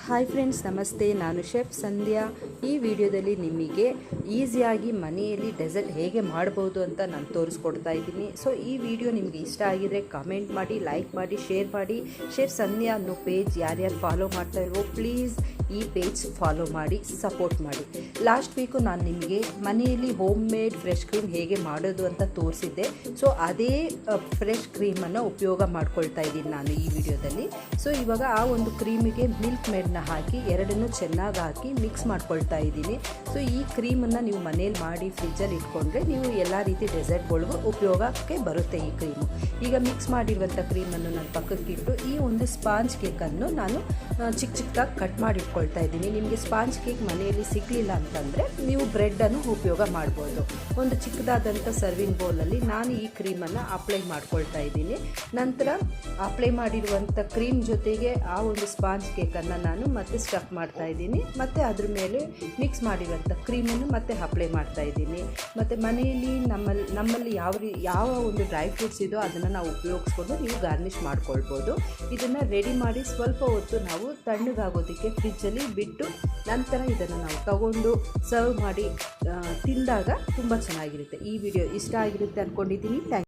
Hi friends, ನಮಸ್ತೆ. ನಾನು chef ಸಂಧ್ಯಾ. ಈ ವಿಡಿಯೋದಲ್ಲಿ ನಿಮಗೆ ಈಸಿಯಾಗಿ ಮನೆಯಲ್ಲಿ ಡೆಸರ್ಟ್ ಹೇಗೆ ಮಾಡ್ಬೋದು ಅಂತ ನಾನು ತೋರಿಸ್ಕೊಡ್ತಾ ಇದ್ದೀನಿ. ಸೊ ಈ ವಿಡಿಯೋ ನಿಮಗೆ ಇಷ್ಟ ಆಗಿದರೆ ಕಮೆಂಟ್ ಮಾಡಿ, ಲೈಕ್ ಮಾಡಿ, ಶೇರ್ ಮಾಡಿ. ಶೆಫ್ ಸಂಧ್ಯಾ ಅನ್ನೋ ಪೇಜ್ ಯಾರ್ಯಾರು ಫಾಲೋ ಮಾಡ್ತಾ ಇಲ್ವೋ ಪ್ಲೀಸ್ ಈ ಪೇಜ್ ಫಾಲೋ ಮಾಡಿ, ಸಪೋರ್ಟ್ ಮಾಡಿ. ಲಾಸ್ಟ್ ವೀಕು ನಾನು ನಿಮಗೆ ಮನೆಯಲ್ಲಿ ಹೋಮ್ ಮೇಡ್ ಫ್ರೆಶ್ ಕ್ರೀಮ್ ಹೇಗೆ ಮಾಡೋದು ಅಂತ ತೋರಿಸಿದ್ದೆ. ಸೊ ಅದೇ ಫ್ರೆಶ್ ಕ್ರೀಮನ್ನು ಉಪಯೋಗ ಮಾಡ್ಕೊಳ್ತಾ ಇದ್ದೀನಿ ನಾನು ಈ ವಿಡಿಯೋದಲ್ಲಿ. ಸೊ ಇವಾಗ ಆ ಒಂದು ಕ್ರೀಮಿಗೆ ಮಿಲ್ಕ್ ಮೇಡ್ನ ಹಾಕಿ ಎರಡನ್ನೂ ಚೆನ್ನಾಗಿ ಹಾಕಿ ಮಿಕ್ಸ್ ಮಾಡ್ಕೊಳ್ತಾ ಇದ್ದೀನಿ. ಸೊ ಈ ಕ್ರೀಮನ್ನು ನೀವು ಮನೇಲಿ ಮಾಡಿ ಫ್ರಿಜ್ಜಲ್ಲಿ ಇಟ್ಕೊಂಡ್ರೆ ನೀವು ಎಲ್ಲ ರೀತಿ ಡೆಸರ್ಟ್ಗಳಿಗೂ ಉಪಯೋಗಕ್ಕೆ ಬರುತ್ತೆ ಈ ಕ್ರೀಮು. ಈಗ ಮಿಕ್ಸ್ ಮಾಡಿರುವಂಥ ಕ್ರೀಮನ್ನು ನಾನು ಪಕ್ಕಕ್ಕಿಟ್ಟು ಈ ಒಂದು ಸ್ಪಾಂಜ್ ಕೇಕನ್ನು ನಾನು ಚಿಕ್ಕ ಚಿಕ್ಕದಾಗಿ ಕಟ್ ಮಾಡಿ ಇಟ್ಕೊಳ್ತಾ ಇದ್ದೀನಿ. ನಿಮಗೆ ಸ್ಪಾಂಜ್ ಕೇಕ್ ಮನೆಯಲ್ಲಿ ಸಿಗಲಿಲ್ಲ ಅಂತಂದರೆ ನೀವು ಬ್ರೆಡ್ಡನ್ನು ಉಪಯೋಗ ಮಾಡ್ಬೋದು. ಒಂದು ಚಿಕ್ಕದಾದಂಥ ಸರ್ವಿಂಗ್ ಬೌಲಲ್ಲಿ ನಾನು ಈ ಕ್ರೀಮನ್ನು ಅಪ್ಲೈ ಮಾಡ್ಕೊಳ್ತಾ ಇದ್ದೀನಿ. ನಂತರ ಅಪ್ಲೈ ಮಾಡಿರುವಂಥ ಕ್ರೀಮ್ ಜೊತೆಗೆ ಆ ಒಂದು ಸ್ಪಾಂಜ್ ಕೇಕನ್ನು ನಾನು ಮತ್ತೆ ಸ್ಟಫ್ ಮಾಡ್ತಾ ಇದ್ದೀನಿ. ಮತ್ತು ಅದ್ರ ಮೇಲೆ ಮಿಕ್ಸ್ ಮಾಡಿರುವಂಥ ಕ್ರೀಮನ್ನು ಮತ್ತೆ ಅಪ್ಲೈ ಮಾಡ್ತಾ ಇದ್ದೀನಿ. ಮತ್ತು ಮನೆಯಲ್ಲಿ ನಮ್ಮಲ್ಲಿ ಯಾವ ಒಂದು ಡ್ರೈ ಫ್ರೂಟ್ಸ್ ಇದೋ ಅದನ್ನು ನಾವು ಉಪಯೋಗಿಸ್ಕೊಂಡು ನೀವು ಗಾರ್ನಿಷ್ ಮಾಡ್ಕೊಳ್ಬೋದು. ಇದನ್ನು ರೆಡಿ ಮಾಡಿ ಸ್ವಲ್ಪ ಹೊತ್ತು ನಾವು ತಣ್ಣಗಾಗೋದಕ್ಕೆ ಫ್ರಿಜ್ಜಲ್ಲಿ ಬಿಟ್ಟು ನಂತರ ಇದನ್ನು ನಾವು ತಗೊಂಡು ಸರ್ವ್ ಮಾಡಿ ತಿಂದಾಗ ತುಂಬ ಚೆನ್ನಾಗಿರುತ್ತೆ. ಈ ವಿಡಿಯೋ ಇಷ್ಟ ಆಗಿರುತ್ತೆ ಅಂದ್ಕೊಂಡಿದ್ದೀನಿ.